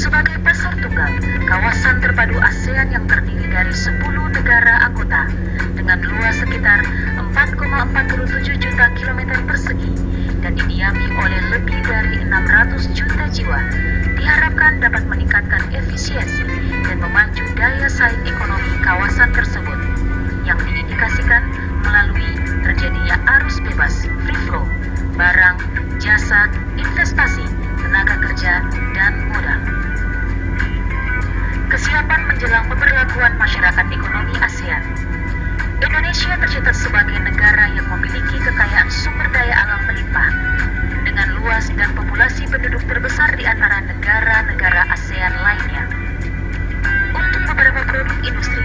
Sebagai pasar tunggal, kawasan terpadu ASEAN yang terdiri dari 10 negara anggota dengan luas sekitar 4,47 juta kilometer persegi dan didiami oleh lebih dari 600 juta jiwa, diharapkan dapat meningkatkan efisiensi dan memacu daya saing ekonomi kawasan tersebut yang diindikasikan melalui terjadinya arus bebas free flow, barang, jasa, investasi, tenaga kerja, dan modal. Kesiapan menjelang pemberlakuan masyarakat ekonomi ASEAN. Indonesia tercatat sebagai negara yang memiliki kekayaan sumber daya alam melimpah dengan luas dan populasi penduduk terbesar di antara negara-negara ASEAN lainnya. Untuk beberapa produk industri,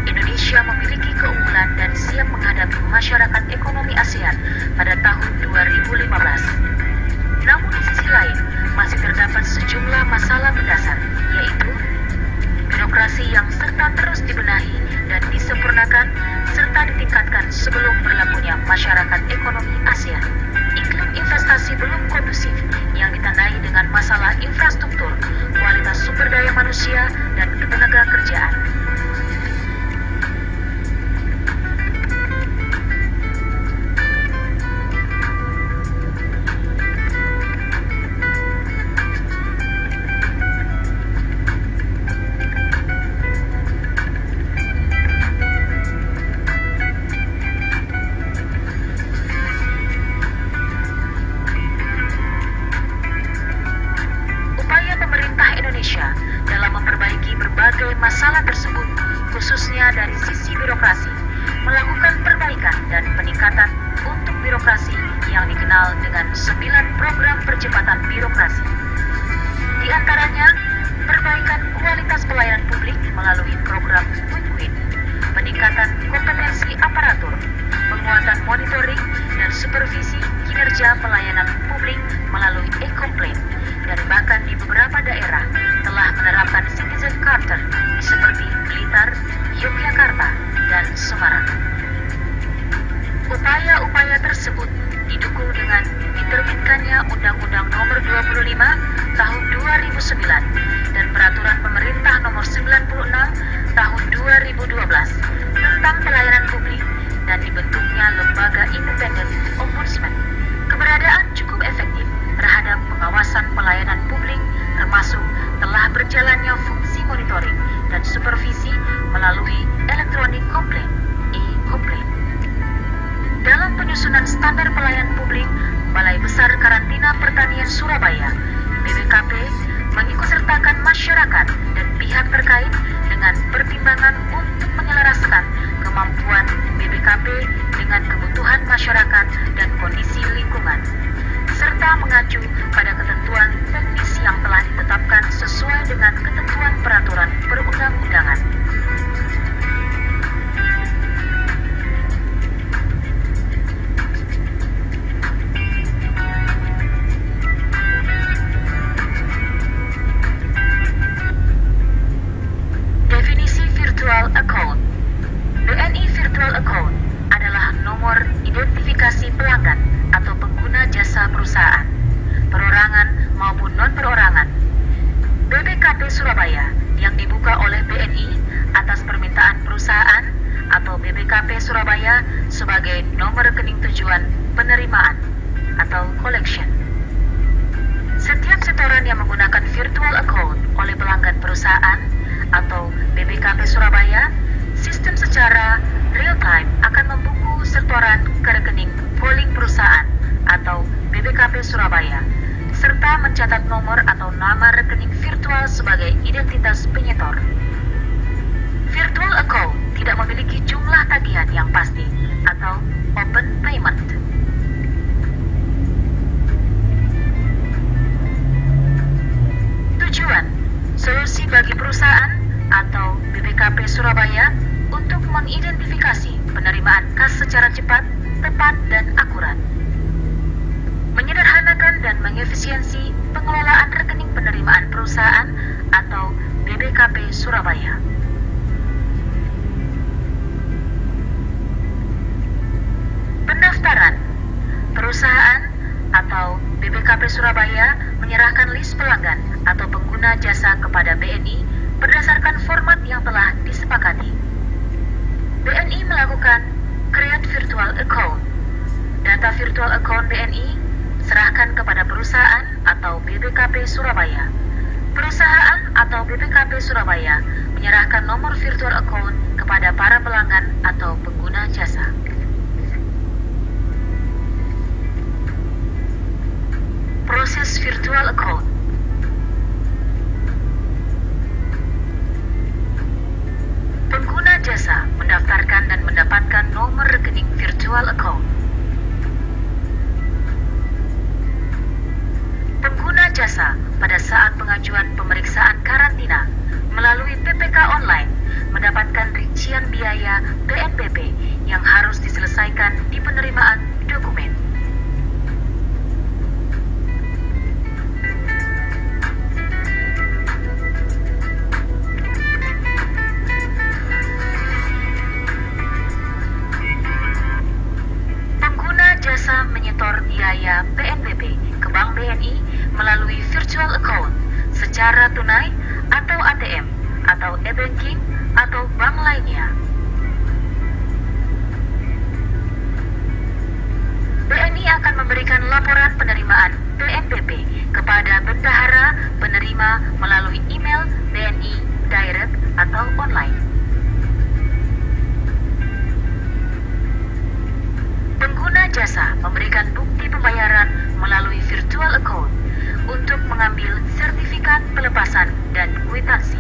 Indonesia memiliki keunggulan dan siap menghadapi masyarakat ekonomi ASEAN pada tahun 2015. Namun di sisi lain, masih terdapat sejumlah masalah mendasar, yaitu birokrasi yang serta terus dibenahi dan disempurnakan serta ditingkatkan sebelum berlakunya masyarakat ekonomi ASEAN. Iklim investasi belum kondusif yang ditandai dengan masalah infrastruktur, kualitas sumber daya manusia, dan ketenaga kerjaan. Dalam memperbaiki berbagai masalah tersebut, khususnya dari sisi birokrasi, melakukan perbaikan dan peningkatan untuk birokrasi yang dikenal dengan 9 program percepatan birokrasi. Di antaranya, perbaikan kualitas pelayanan publik melalui program Win-Win, peningkatan kompetensi aparatur, penguatan monitoring dan supervisi kinerja pelayanan publik melalui e-complaint, dan bahkan di beberapa daerah telah menerapkan Citizen Charter seperti Blitar, Yogyakarta, dan Semarang. Upaya-upaya tersebut didukung dengan diterbitkannya Undang-Undang Nomor 25 Tahun 2009 dan Peraturan Pemerintah Nomor 96 Tahun 2012 tentang pelayanan publik dan dibentuknya Lembaga Independen Ombudsman. Keberadaan cukup efektif terhadap pengawasan pelayanan publik, termasuk telah berjalannya fungsi monitoring dan supervisi melalui Electronic Complaint (e-complaint). Dalam penyusunan standar pelayanan publik, Balai Besar Karantina Pertanian Surabaya (BBKP) mengikutsertakan masyarakat dan pihak terkait dengan pertimbangan untuk menyelaraskan kemampuan BBKP dengan kebutuhan masyarakat dan kondisi lingkungan, serta mengacu pada ketentuan teknis yang telah ditetapkan sesuai dengan ketentuan peraturan perundang-undangan. Definisi virtual account. BNI Virtual Account adalah nomor identifikasi pelanggan atau pengguna jasa perusahaan, perorangan maupun non-perorangan, BBKP Surabaya yang dibuka oleh BNI atas permintaan perusahaan atau BBKP Surabaya sebagai nomor rekening tujuan penerimaan atau collection. Setiap setoran yang menggunakan virtual account oleh pelanggan perusahaan atau BBKP Surabaya, sistem secara real-time akan membuku setoran ke rekening polling perusahaan atau BBKP Surabaya, serta mencatat nomor atau nama rekening virtual sebagai identitas penyetor. Virtual account tidak memiliki jumlah tagihan yang pasti atau open payment. Tujuan, solusi bagi perusahaan atau BBKP Surabaya untuk mengidentifikasi penerimaan kas secara cepat, tepat, dan akurat. Menyederhanakan dan mengefisiensi pengelolaan rekening penerimaan perusahaan atau BBKP Surabaya. Pendaftaran perusahaan atau BPKP Surabaya menyerahkan list pelanggan atau pengguna jasa kepada BNI berdasarkan format yang telah disepakati. BNI melakukan Create Virtual Account. Data virtual account BNI serahkan kepada perusahaan atau BPKP Surabaya. Perusahaan atau BPKP Surabaya menyerahkan nomor virtual account kepada para pelanggan atau pengguna jasa. Proses virtual account. Pengguna jasa mendaftarkan dan mendapatkan nomor rekening virtual account. Pengguna jasa pada saat pengajuan pemeriksaan karantina melalui PPK online mendapatkan rincian biaya PNBP yang harus diselesaikan di penerimaan dokumen. Pengguna jasa menyetor biaya PNBP ke Bank BNI melalui virtual account secara tunai atau ATM atau e-banking atau bank lainnya. BNI akan memberikan laporan penerimaan PNBP kepada bendahara penerima melalui email BNI Direct atau online. Pengguna jasa memberikan bukti pembayaran melalui virtual account untuk mengambil sertifikat pelepasan dan kwitansi.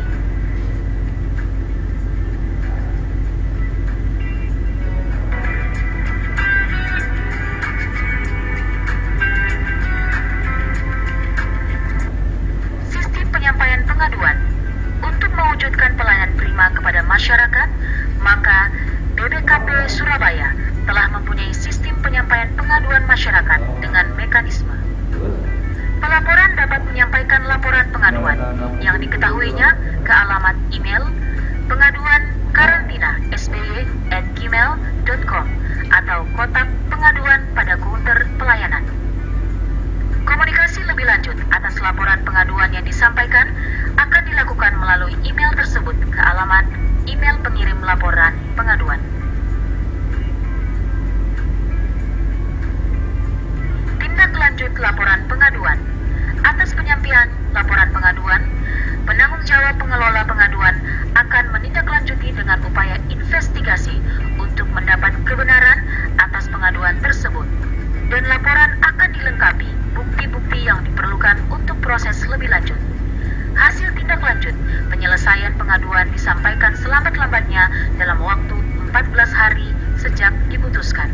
Sistem penyampaian pengaduan. Untuk mewujudkan pelayanan prima kepada masyarakat, maka BPKP Surabaya telah mempunyai sistem penyampaian pengaduan masyarakat dengan mekanisme. Pelaporan dapat menyampaikan laporan pengaduan yang diketahuinya ke alamat email pengaduan-karantina@sby@gmail.com atau kotak pengaduan pada counter pelayanan. Komunikasi lebih lanjut atas laporan pengaduan yang disampaikan akan dilakukan melalui email tersebut ke alamat email pengirim laporan pengaduan. Tindak lanjut laporan pengaduan. Atas penyampaian laporan pengaduan, penanggung jawab pengelola pengaduan akan menindaklanjuti dengan upaya investigasi untuk mendapat kebenaran atas pengaduan tersebut, dan laporan akan dilengkapi bukti-bukti yang diperlukan untuk proses lebih lanjut. Hasil tindak lanjut penyelesaian pengaduan disampaikan selambat-lambatnya dalam waktu 14 hari sejak diputuskan.